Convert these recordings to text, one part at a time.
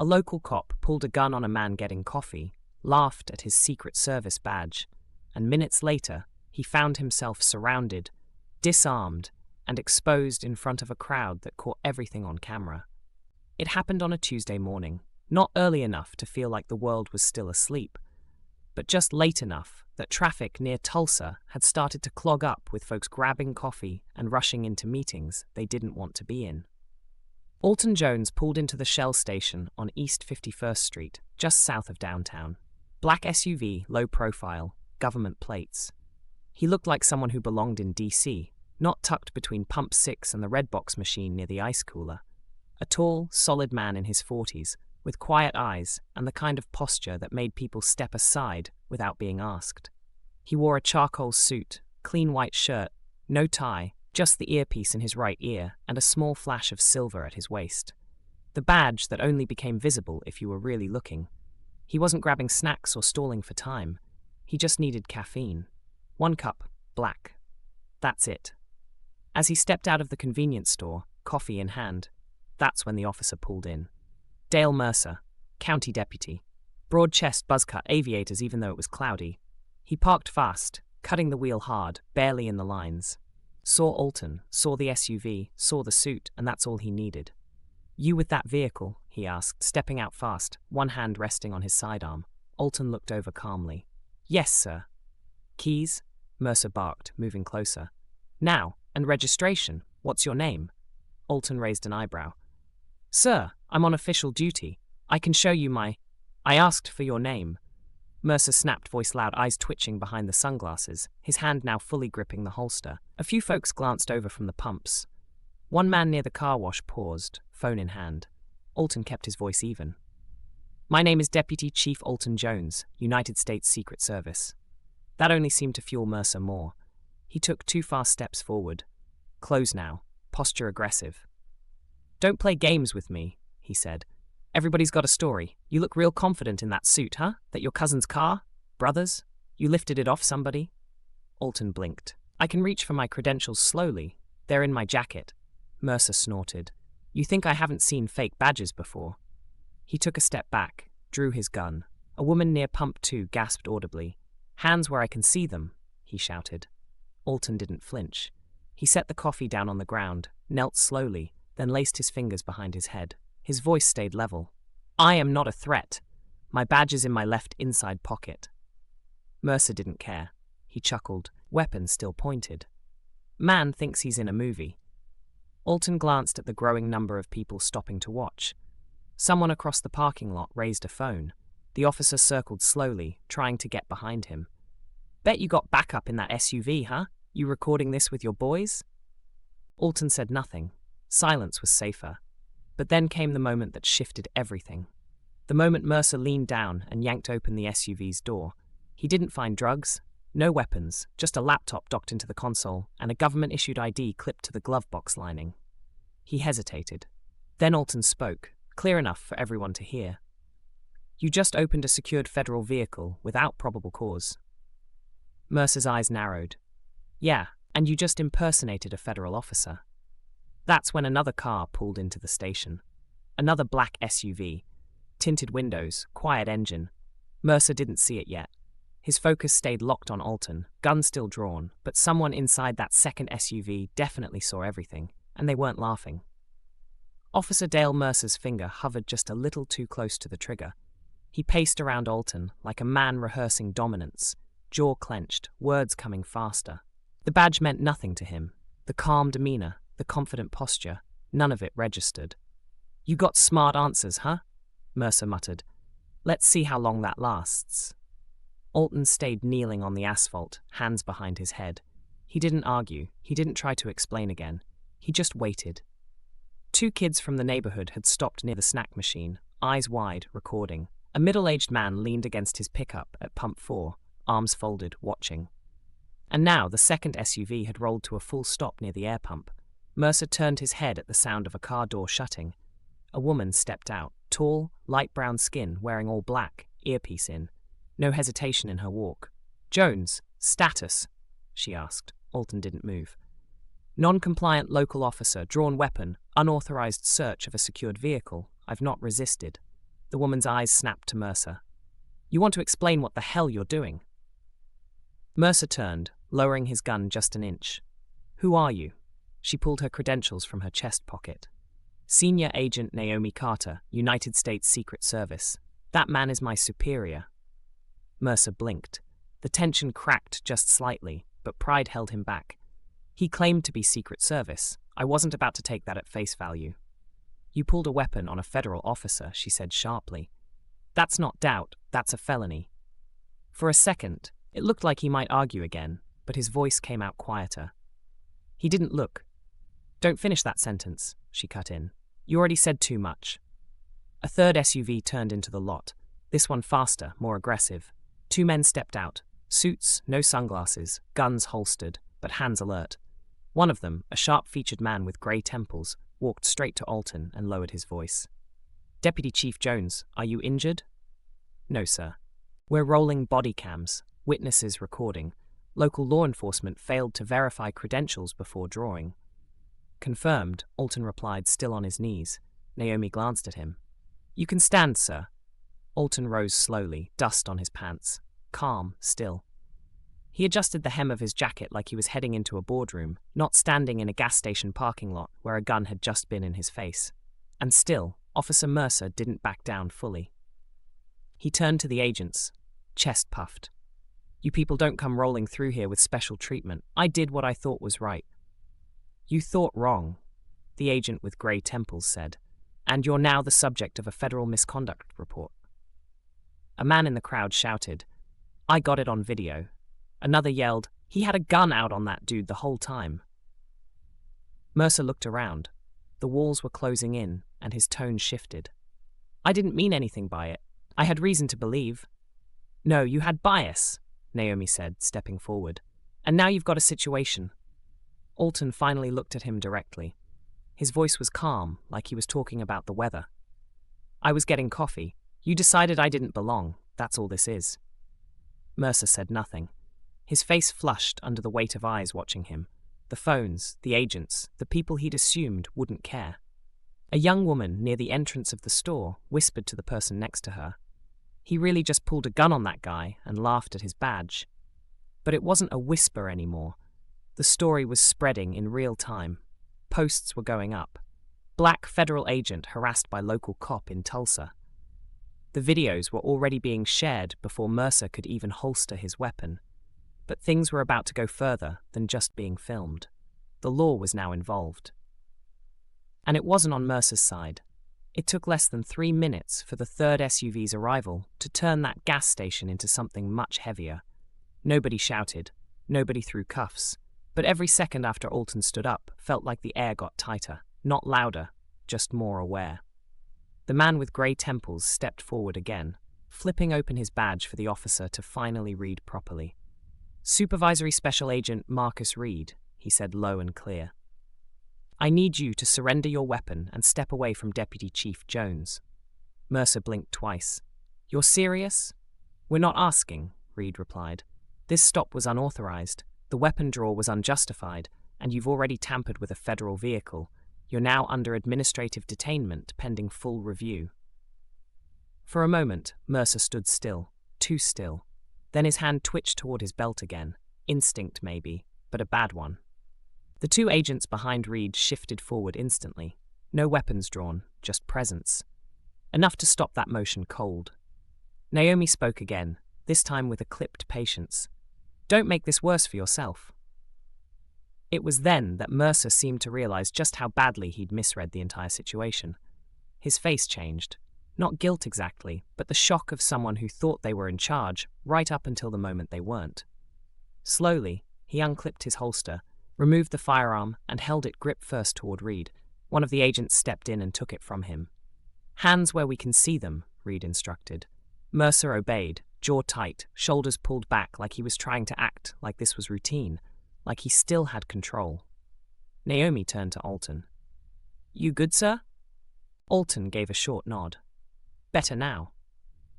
A local cop pulled a gun on a man getting coffee, laughed at his Secret Service badge, and minutes later, he found himself surrounded, disarmed, and exposed in front of a crowd that caught everything on camera. It happened on a Tuesday morning, not early enough to feel like the world was still asleep, but just late enough that traffic near Tulsa had started to clog up with folks grabbing coffee and rushing into meetings they didn't want to be in. Alton Jones pulled into the Shell station on East 51st Street, just south of downtown. Black SUV, low profile, government plates. He looked like someone who belonged in D.C., not tucked between Pump 6 and the Red Box machine near the ice cooler. A tall, solid man in his 40s, with quiet eyes and the kind of posture that made people step aside without being asked. He wore a charcoal suit, clean white shirt, no tie, just the earpiece in his right ear and a small flash of silver at his waist. The badge that only became visible if you were really looking. He wasn't grabbing snacks or stalling for time. He just needed caffeine. 1 cup, black. That's it. As he stepped out of the convenience store, coffee in hand, that's when the officer pulled in. Dale Mercer, county deputy. Broad chest, buzz-cut aviators even though it was cloudy. He parked fast, cutting the wheel hard, barely in the lines. Saw Alton, saw the SUV, saw the suit, and that's all he needed. "You with that vehicle?" he asked, stepping out fast, one hand resting on his sidearm. Alton looked over calmly. "Yes, sir." "Keys?" Mercer barked, moving closer. "Now, and registration. What's your name?" Alton raised an eyebrow. "Sir, I'm on official duty. I can show you my—" "I asked for your name." Mercer snapped, voice loud, eyes twitching behind the sunglasses, his hand now fully gripping the holster. A few folks glanced over from the pumps. One man near the car wash paused, phone in hand. Alton kept his voice even. "My name is Deputy Chief Alton Jones, United States Secret Service." That only seemed to fuel Mercer more. He took 2 fast steps forward. "Close now. Posture aggressive." "Don't play games with me," he said. "Everybody's got a story. You look real confident in that suit, huh? That your cousin's car? Brothers? You lifted it off somebody?" Alton blinked. "I can reach for my credentials slowly. They're in my jacket." Mercer snorted. "You think I haven't seen fake badges before?" He took a step back, drew his gun. A woman near Pump 2 gasped audibly. "Hands where I can see them," he shouted. Alton didn't flinch. He set the coffee down on the ground, knelt slowly, then laced his fingers behind his head. His voice stayed level. "I am not a threat. My badge is in my left inside pocket." Mercer didn't care. He chuckled, weapon still pointed. "Man thinks he's in a movie." Alton glanced at the growing number of people stopping to watch. Someone across the parking lot raised a phone. The officer circled slowly, trying to get behind him. "Bet you got backup in that SUV, huh? You recording this with your boys?" Alton said nothing. Silence was safer. But then came the moment that shifted everything. The moment Mercer leaned down and yanked open the SUV's door. He didn't find drugs, no weapons, just a laptop docked into the console and a government-issued ID clipped to the glove box lining. He hesitated. Then Alton spoke, clear enough for everyone to hear. "You just opened a secured federal vehicle without probable cause." Mercer's eyes narrowed. "Yeah, and you just impersonated a federal officer." That's when another car pulled into the station. Another black SUV. Tinted windows, quiet engine. Mercer didn't see it yet. His focus stayed locked on Alton, gun still drawn, but someone inside that second SUV definitely saw everything, and they weren't laughing. Officer Dale Mercer's finger hovered just a little too close to the trigger. He paced around Alton like a man rehearsing dominance, jaw clenched, words coming faster. The badge meant nothing to him. The calm demeanor, the confident posture, none of it registered. "You got smart answers, huh?" Mercer muttered. "Let's see how long that lasts." Alton stayed kneeling on the asphalt, hands behind his head. He didn't argue, he didn't try to explain again. He just waited. 2 kids from the neighborhood had stopped near the snack machine, eyes wide, recording. A middle-aged man leaned against his pickup at Pump 4, arms folded, watching. And now the second SUV had rolled to a full stop near the air pump. Mercer turned his head at the sound of a car door shutting. A woman stepped out, tall, light brown skin, wearing all black, earpiece in. No hesitation in her walk. "Jones, status?" she asked. Alton didn't move. "Non-compliant local officer, drawn weapon, unauthorized search of a secured vehicle. I've not resisted." The woman's eyes snapped to Mercer. You want to explain what the hell you're doing? Mercer turned, lowering his gun just an inch. Who are you? She pulled her credentials from her chest pocket. Senior Agent Naomi Carter, United States Secret Service. That man is my superior. Mercer blinked. The tension cracked just slightly, but pride held him back. He claimed to be Secret Service. I wasn't about to take that at face value. You pulled a weapon on a federal officer, she said sharply. That's not doubt, that's a felony. For a second, it looked like he might argue again, but his voice came out quieter. He didn't look. Don't finish that sentence, she cut in. You already said too much. A third SUV turned into the lot, this one faster, more aggressive. Two men stepped out, suits, no sunglasses, guns holstered, but hands alert. One of them, a sharp-featured man with grey temples, walked straight to Alton and lowered his voice. Deputy Chief Jones, are you injured? No, sir. We're rolling body cams, witnesses recording. Local law enforcement failed to verify credentials before drawing. Confirmed, Alton replied, still on his knees. Naomi glanced at him. You can stand, sir. Alton rose slowly, dust on his pants. Calm, still. He adjusted the hem of his jacket like he was heading into a boardroom, not standing in a gas station parking lot where a gun had just been in his face. And still, Officer Mercer didn't back down fully. He turned to the agents, chest puffed. You people don't come rolling through here with special treatment. I did what I thought was right. You thought wrong, the agent with grey temples said, and you're now the subject of a federal misconduct report. A man in the crowd shouted, I got it on video. Another yelled, he had a gun out on that dude the whole time. Mercer looked around. The walls were closing in, and his tone shifted. I didn't mean anything by it. I had reason to believe. No, you had bias, Naomi said, stepping forward. And now you've got a situation. Alton finally looked at him directly. His voice was calm, like he was talking about the weather. I was getting coffee. You decided I didn't belong. That's all this is. Mercer said nothing. His face flushed under the weight of eyes watching him. The phones, the agents, the people he'd assumed wouldn't care. A young woman near the entrance of the store whispered to the person next to her. He really just pulled a gun on that guy and laughed at his badge. But it wasn't a whisper anymore. The story was spreading in real time. Posts were going up. Black federal agent harassed by local cop in Tulsa. The videos were already being shared before Mercer could even holster his weapon. But things were about to go further than just being filmed. The law was now involved. And it wasn't on Mercer's side. It took less than 3 minutes for the third SUV's arrival to turn that gas station into something much heavier. Nobody shouted, nobody threw cuffs, but every second after Alton stood up felt like the air got tighter, not louder, just more aware. The man with grey temples stepped forward again, flipping open his badge for the officer to finally read properly. Supervisory Special Agent Marcus Reed, he said low and clear. I need you to surrender your weapon and step away from Deputy Chief Jones. Mercer blinked twice. You're serious? We're not asking, Reed replied. This stop was unauthorized, the weapon draw was unjustified, and you've already tampered with a federal vehicle. You're now under administrative detainment pending full review. For a moment, Mercer stood still, too still. Then his hand twitched toward his belt again. Instinct, maybe, but a bad one. The two agents behind Reed shifted forward instantly. No weapons drawn, just presence. Enough to stop that motion cold. Naomi spoke again, this time with a clipped patience. Don't make this worse for yourself. It was then that Mercer seemed to realize just how badly he'd misread the entire situation. His face changed. Not guilt exactly, but the shock of someone who thought they were in charge, right up until the moment they weren't. Slowly, he unclipped his holster, removed the firearm, and held it grip first toward Reed. One of the agents stepped in and took it from him. Hands where we can see them, Reed instructed. Mercer obeyed, jaw tight, shoulders pulled back like he was trying to act like this was routine, like he still had control. Naomi turned to Alton. You good, sir? Alton gave a short nod. Better now.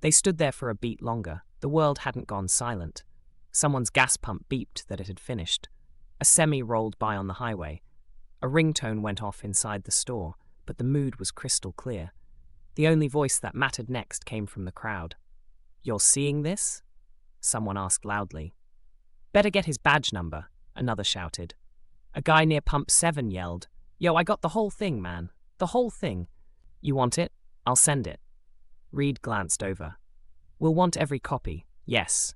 They stood there for a beat longer. The world hadn't gone silent. Someone's gas pump beeped that it had finished. A semi rolled by on the highway. A ringtone went off inside the store, but the mood was crystal clear. The only voice that mattered next came from the crowd. "You're seeing this?" someone asked loudly. "Better get his badge number," another shouted. A guy near Pump 7 yelled, "Yo, I got the whole thing, man. The whole thing. You want it? I'll send it." Reed glanced over. "We'll want every copy, yes."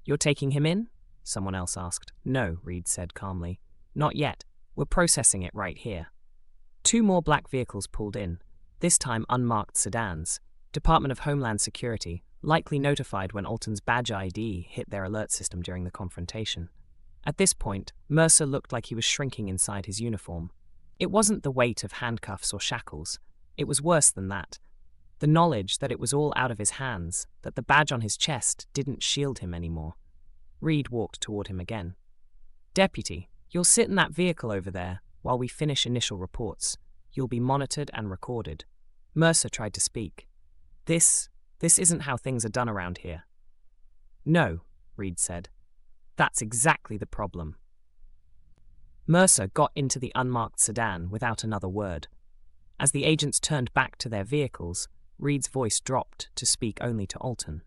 "You're taking him in?" someone else asked. "No," Reed said calmly. "Not yet. We're processing it right here." 2 more black vehicles pulled in, this time unmarked sedans. Department of Homeland Security, likely notified when Alton's badge ID hit their alert system during the confrontation. At this point, Mercer looked like he was shrinking inside his uniform. It wasn't the weight of handcuffs or shackles. It was worse than that. The knowledge that it was all out of his hands, that the badge on his chest didn't shield him anymore. Reed walked toward him again. "Deputy, you'll sit in that vehicle over there while we finish initial reports. You'll be monitored and recorded." Mercer tried to speak. This isn't how things are done around here." "No," Reed said. "That's exactly the problem." Mercer got into the unmarked sedan without another word. As the agents turned back to their vehicles, Reed's voice dropped to speak only to Alton.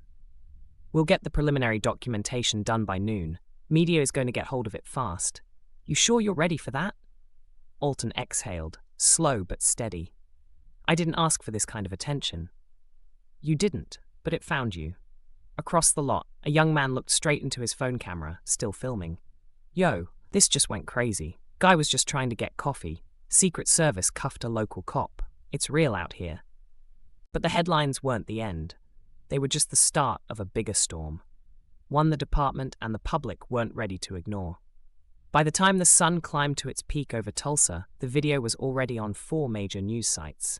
"We'll get the preliminary documentation done by noon. Media is going to get hold of it fast. You sure you're ready for that?" Alton exhaled, slow but steady. "I didn't ask for this kind of attention." "You didn't, but it found you." Across the lot, a young man looked straight into his phone camera, still filming. "Yo, this just went crazy. Guy was just trying to get coffee. Secret Service cuffed a local cop. It's real out here." But the headlines weren't the end. They were just the start of a bigger storm. One the department and the public weren't ready to ignore. By the time the sun climbed to its peak over Tulsa, the video was already on 4 major news sites.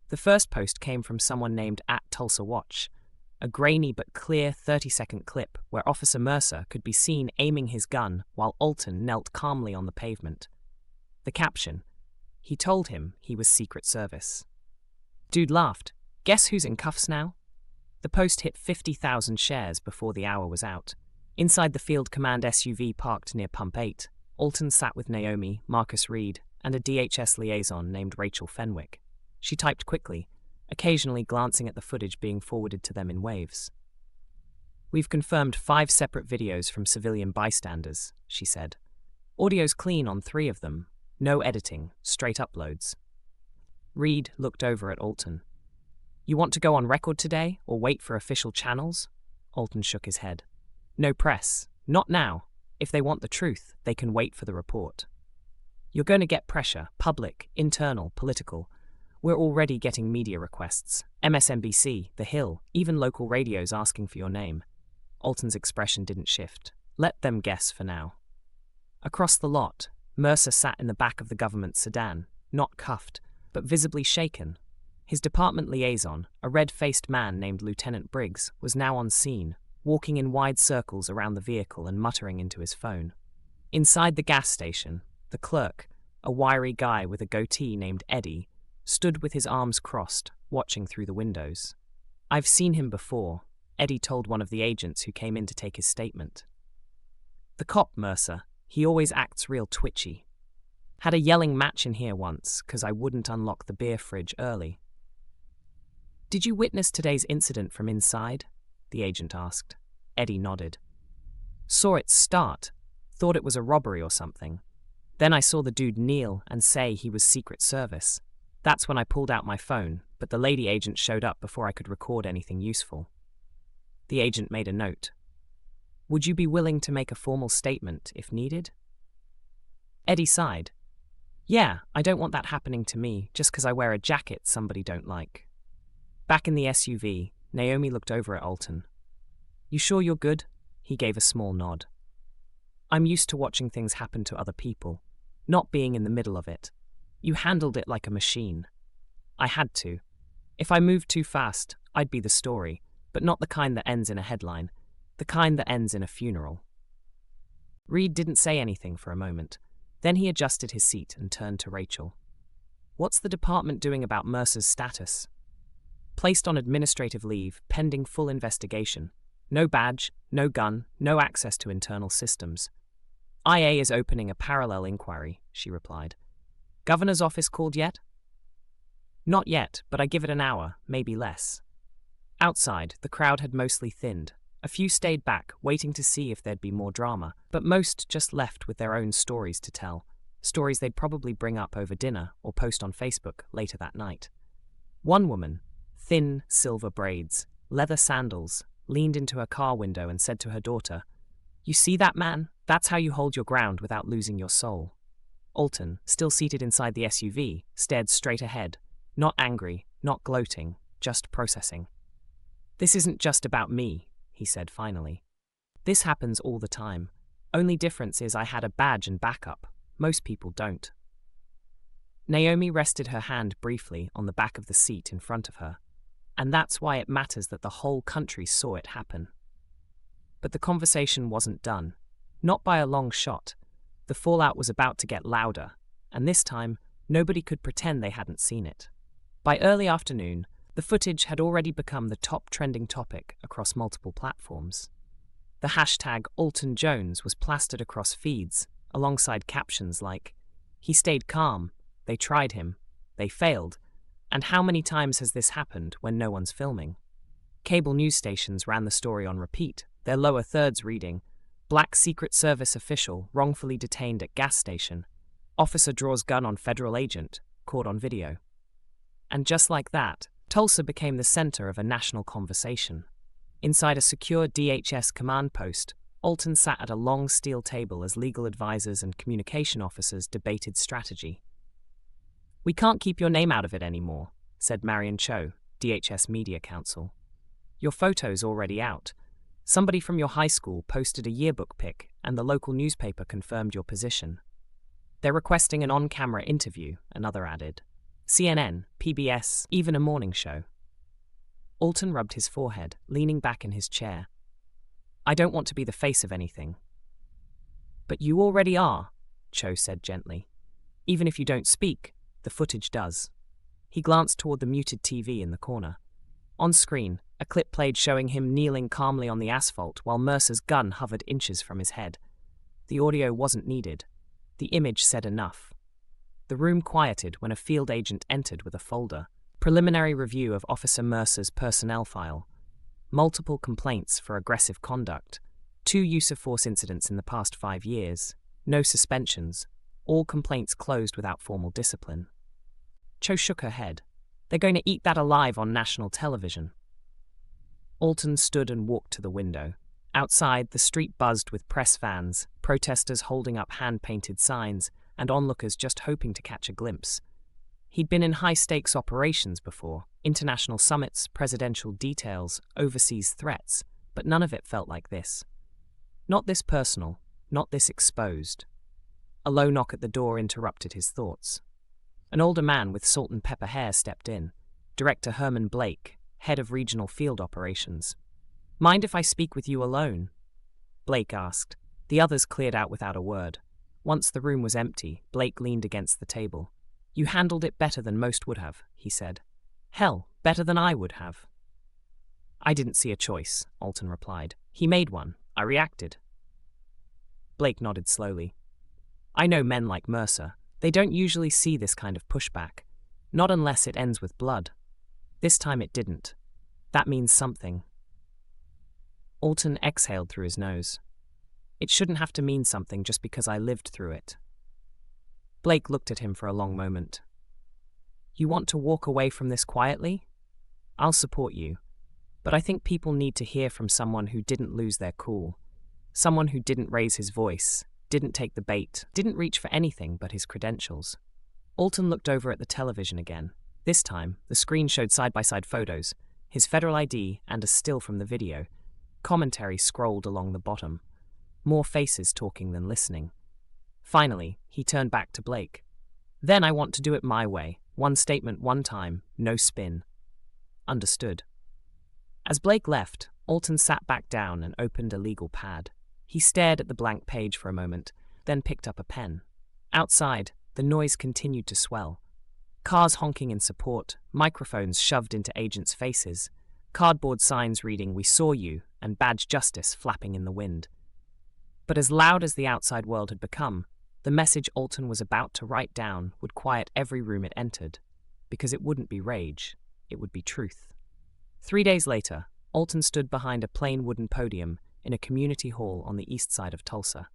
The first post came from someone named @TulsaWatch, a grainy but clear 30-second clip where Officer Mercer could be seen aiming his gun while Alton knelt calmly on the pavement. The caption: "He told him he was Secret Service." Dude laughed. "Guess who's in cuffs now?" The post hit 50,000 shares before the hour was out. Inside the Field Command SUV parked near Pump 8, Alton sat with Naomi, Marcus Reed, and a DHS liaison named Rachel Fenwick. She typed quickly, occasionally glancing at the footage being forwarded to them in waves. "We've confirmed 5 separate videos from civilian bystanders," she said. "Audio's clean on 3 of them. No editing, straight uploads." Reed looked over at Alton. "You want to go on record today, or wait for official channels?" Alton shook his head. "No press. Not now. If they want the truth, they can wait for the report." "You're going to get pressure, public, internal, political. We're already getting media requests. MSNBC, The Hill, even local radios asking for your name." Alton's expression didn't shift. "Let them guess for now." Across the lot, Mercer sat in the back of the government sedan, not cuffed, but visibly shaken. His department liaison, a red-faced man named Lieutenant Briggs, was now on scene, walking in wide circles around the vehicle and muttering into his phone. Inside the gas station, the clerk, a wiry guy with a goatee named Eddie, stood with his arms crossed, watching through the windows. "I've seen him before," Eddie told one of the agents who came in to take his statement. "The cop, Mercer, he always acts real twitchy. Had a yelling match in here once, 'cause I wouldn't unlock the beer fridge early." "Did you witness today's incident from inside?" the agent asked. Eddie nodded. "Saw it start. Thought it was a robbery or something. Then I saw the dude kneel and say he was Secret Service. That's when I pulled out my phone, but the lady agent showed up before I could record anything useful." The agent made a note. "Would you be willing to make a formal statement if needed?" Eddie sighed. "Yeah, I don't want that happening to me just 'cause I wear a jacket somebody don't like." Back in the SUV, Naomi looked over at Alton. "You sure you're good?" He gave a small nod. "I'm used to watching things happen to other people, not being in the middle of it. You handled it like a machine." "I had to. If I moved too fast, I'd be the story, but not the kind that ends in a headline, the kind that ends in a funeral." Reed didn't say anything for a moment. Then he adjusted his seat and turned to Rachel. "What's the department doing about Mercer's status?" "Placed on administrative leave, pending full investigation. No badge, no gun, no access to internal systems. IA is opening a parallel inquiry," she replied. "Governor's office called yet?" Not yet, but I give it an hour, maybe less. Outside, the crowd had mostly thinned. A few stayed back, waiting to see if there'd be more drama, but most just left with their own stories to tell. Stories they'd probably bring up over dinner or post on Facebook later that night. One woman, thin silver braids, leather sandals, leaned into her car window and said to her daughter, "You see that man? That's how you hold your ground without losing your soul." Alton, still seated inside the SUV, stared straight ahead, not angry, not gloating, just processing. "This isn't just about me," he said finally. "This happens all the time. Only difference is I had a badge and backup. Most people don't." Naomi rested her hand briefly on the back of the seat in front of her, and that's why it matters that the whole country saw it happen. But the conversation wasn't done. Not by a long shot. The fallout was about to get louder, and this time, nobody could pretend they hadn't seen it. By early afternoon, the footage had already become the top trending topic across multiple platforms. The hashtag Alton Jones was plastered across feeds, alongside captions like, "He stayed calm, they tried him, they failed, and how many times has this happened when no one's filming?" Cable news stations ran the story on repeat, their lower thirds reading, "Black Secret Service official wrongfully detained at gas station. Officer draws gun on federal agent, caught on video." And just like that, Tulsa became the center of a national conversation. Inside a secure DHS command post, Alton sat at a long steel table as legal advisors and communication officers debated strategy. "We can't keep your name out of it anymore," said Marion Cho, DHS Media Counsel. "Your photo's already out. Somebody from your high school posted a yearbook pic, and the local newspaper confirmed your position. They're requesting an on-camera interview," another added. CNN, PBS, even a morning show. Alton rubbed his forehead, leaning back in his chair. "I don't want to be the face of anything." "But you already are," Cho said gently. "Even if you don't speak, the footage does." He glanced toward the muted TV in the corner. On screen, a clip played showing him kneeling calmly on the asphalt while Mercer's gun hovered inches from his head. The audio wasn't needed. The image said enough. The room quieted when a field agent entered with a folder. Preliminary review of Officer Mercer's personnel file. Multiple complaints for aggressive conduct. 2 use-of-force incidents in the past 5 years. No suspensions. All complaints closed without formal discipline. Cho shook her head. "They're going to eat that alive on national television." Alton stood and walked to the window. Outside, the street buzzed with press vans, protesters holding up hand-painted signs, and onlookers just hoping to catch a glimpse. He'd been in high-stakes operations before, international summits, presidential details, overseas threats, but none of it felt like this. Not this personal, not this exposed. A low knock at the door interrupted his thoughts. An older man with salt and pepper hair stepped in, Director Herman Blake, head of regional field operations. "Mind if I speak with you alone?" Blake asked. The others cleared out without a word. Once the room was empty, Blake leaned against the table. "You handled it better than most would have," he said. "Hell, better than I would have." "I didn't see a choice," Alton replied. "He made one. I reacted." Blake nodded slowly. "I know men like Mercer. They don't usually see this kind of pushback. Not unless it ends with blood. This time it didn't. That means something." Alton exhaled through his nose. "It shouldn't have to mean something just because I lived through it." Blake looked at him for a long moment. "You want to walk away from this quietly? I'll support you. But I think people need to hear from someone who didn't lose their cool. Someone who didn't raise his voice, didn't take the bait, didn't reach for anything but his credentials." Alton looked over at the television again. This time, the screen showed side-by-side photos, his federal ID and a still from the video. Commentary scrolled along the bottom. More faces talking than listening. Finally, he turned back to Blake. "Then I want to do it my way. One statement, one time, no spin." "Understood." As Blake left, Alton sat back down and opened a legal pad. He stared at the blank page for a moment, then picked up a pen. Outside, the noise continued to swell. Cars honking in support, microphones shoved into agents' faces, cardboard signs reading "We saw you" and "Badge Justice" flapping in the wind. But as loud as the outside world had become, the message Alton was about to write down would quiet every room it entered. because it wouldn't be rage, it would be truth. 3 days later, Alton stood behind a plain wooden podium in a community hall on the east side of Tulsa.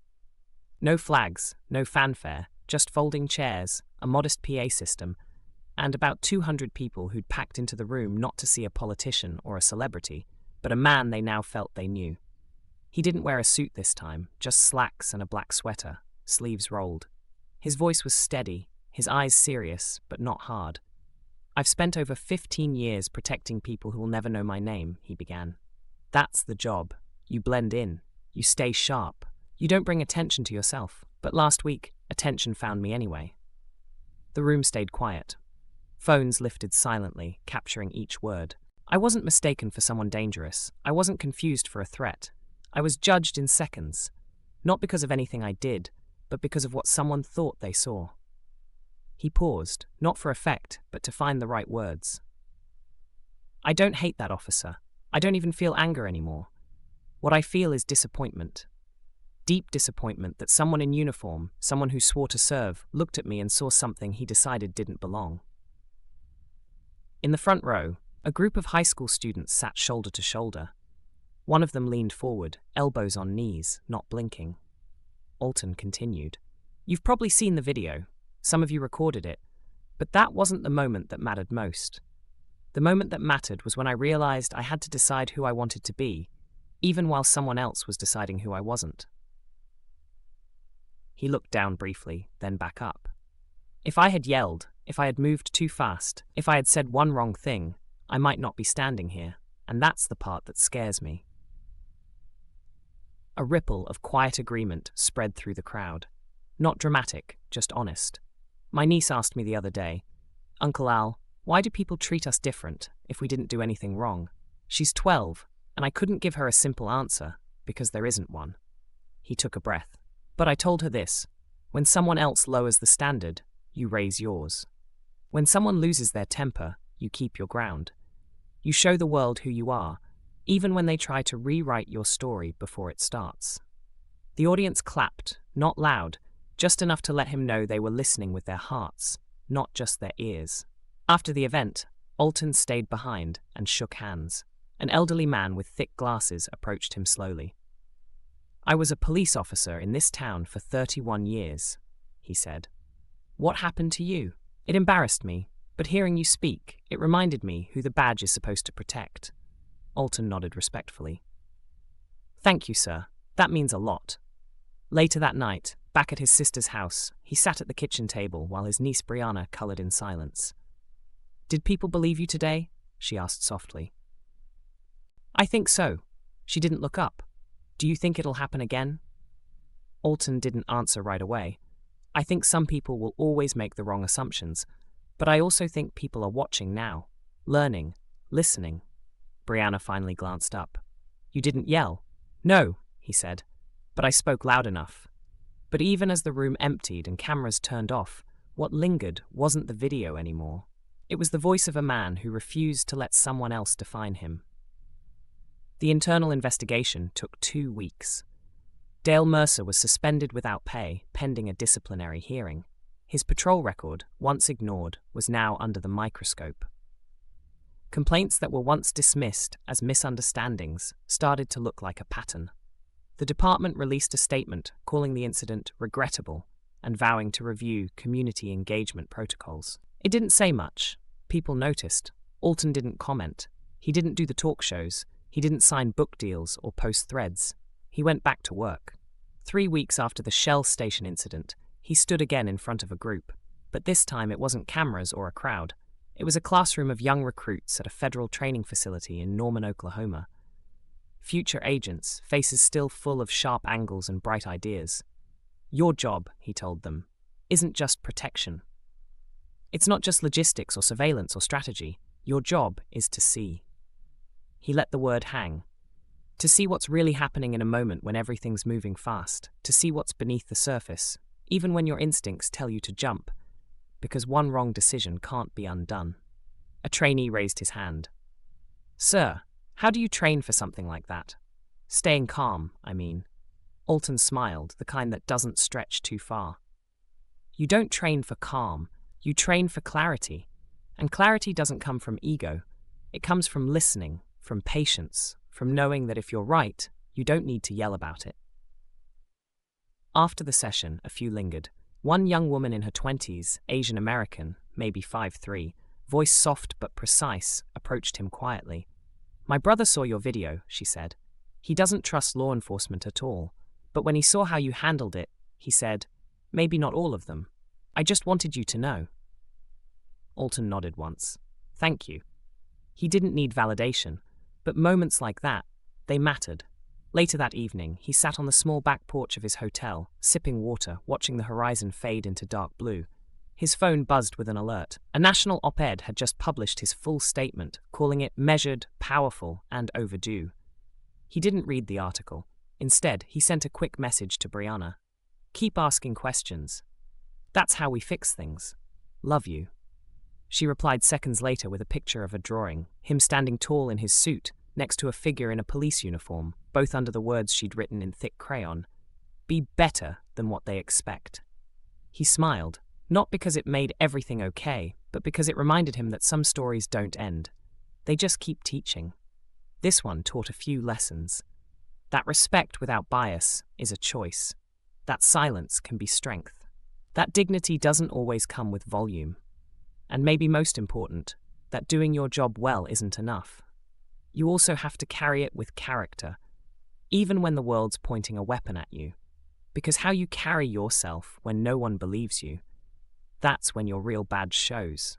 No flags, no fanfare, just folding chairs, a modest PA system, and about 200 people who'd packed into the room not to see a politician or a celebrity, but a man they now felt they knew. He didn't wear a suit this time, just slacks and a black sweater, sleeves rolled. His voice was steady, his eyes serious, but not hard. "I've spent over 15 years protecting people who will never know my name," he began. "That's the job. You blend in. You stay sharp. You don't bring attention to yourself. But last week, attention found me anyway." The room stayed quiet. Phones lifted silently, capturing each word. I wasn't mistaken for someone dangerous. I wasn't confused for a threat. I was judged in seconds. Not because of anything I did, but because of what someone thought they saw. He paused, not for effect, but to find the right words. "I don't hate that officer. I don't even feel anger anymore. What I feel is disappointment. Deep disappointment that someone in uniform, someone who swore to serve, looked at me and saw something he decided didn't belong." In the front row, a group of high school students sat shoulder to shoulder. One of them leaned forward, elbows on knees, not blinking. Alton continued. "You've probably seen the video. Some of you recorded it. But that wasn't the moment that mattered most. The moment that mattered was when I realized I had to decide who I wanted to be, even while someone else was deciding who I wasn't." He looked down briefly, then back up. "If I had yelled, if I had moved too fast, if I had said one wrong thing, I might not be standing here, and that's the part that scares me." A ripple of quiet agreement spread through the crowd. Not dramatic, just honest. My niece asked me the other day, "Uncle Al, why do people treat us different if we didn't do anything wrong?" She's 12, and I couldn't give her a simple answer, because there isn't one. He took a breath. But I told her this: when someone else lowers the standard, you raise yours. When someone loses their temper, you keep your ground. You show the world who you are, even when they try to rewrite your story before it starts. The audience clapped, not loud, just enough to let him know they were listening with their hearts, not just their ears. After the event, Alton stayed behind and shook hands. An elderly man with thick glasses approached him slowly. "I was a police officer in this town for 31 years, he said. "What happened to you? It embarrassed me, but hearing you speak, it reminded me who the badge is supposed to protect." Alton nodded respectfully. "Thank you, sir. That means a lot." Later that night, back at his sister's house, he sat at the kitchen table while his niece Brianna colored in silence. "Did people believe you today?" she asked softly. "I think so." She didn't look up. "Do you think it'll happen again?" Alton didn't answer right away. "I think some people will always make the wrong assumptions, but I also think people are watching now, learning, listening." Brianna finally glanced up. "You didn't yell?" "No," he said, "but I spoke loud enough." But even as the room emptied and cameras turned off, what lingered wasn't the video anymore. It was the voice of a man who refused to let someone else define him. The internal investigation took 2 weeks. Dale Mercer was suspended without pay, pending a disciplinary hearing. His patrol record, once ignored, was now under the microscope. Complaints that were once dismissed as misunderstandings started to look like a pattern. The department released a statement calling the incident regrettable and vowing to review community engagement protocols. It didn't say much. People noticed. Alton didn't comment. He didn't do the talk shows. He didn't sign book deals or post threads. He went back to work. 3 weeks after the Shell Station incident, he stood again in front of a group. But this time it wasn't cameras or a crowd. It was a classroom of young recruits at a federal training facility in Norman, Oklahoma. Future agents, faces still full of sharp angles and bright ideas. "Your job," he told them, "isn't just protection. It's not just logistics or surveillance or strategy. Your job is to see." He let the word hang. To see what's really happening in a moment when everything's moving fast. To see what's beneath the surface, even when your instincts tell you to jump, because one wrong decision can't be undone. A trainee raised his hand. "Sir, how do you train for something like that?" "Staying calm, I mean." Alton smiled, the kind that doesn't stretch too far. "You don't train for calm, you train for clarity. And clarity doesn't come from ego. It comes from listening, from patience, from knowing that if you're right, you don't need to yell about it. After the session, a few lingered. One young woman in her 20s, Asian American, maybe 5'3", voice soft but precise, approached him quietly. "My brother saw your video," she said. "He doesn't trust law enforcement at all. But when he saw how you handled it, he said, maybe not all of them. I just wanted you to know." Alton nodded once. "Thank you." He didn't need validation, but moments like that, they mattered. Later that evening, he sat on the small back porch of his hotel, sipping water, watching the horizon fade into dark blue. His phone buzzed with an alert. A national op-ed had just published his full statement, calling it measured, powerful, and overdue. He didn't read the article. Instead, he sent a quick message to Brianna. "Keep asking questions. That's how we fix things. Love you." She replied seconds later with a picture of a drawing, him standing tall in his suit, next to a figure in a police uniform, both under the words she'd written in thick crayon. "Be better than what they expect." He smiled, not because it made everything okay, but because it reminded him that some stories don't end. They just keep teaching. This one taught a few lessons. That respect without bias is a choice. That silence can be strength. That dignity doesn't always come with volume. And maybe most important, that doing your job well isn't enough. You also have to carry it with character, even when the world's pointing a weapon at you. Because how you carry yourself when no one believes you, that's when your real badge shows.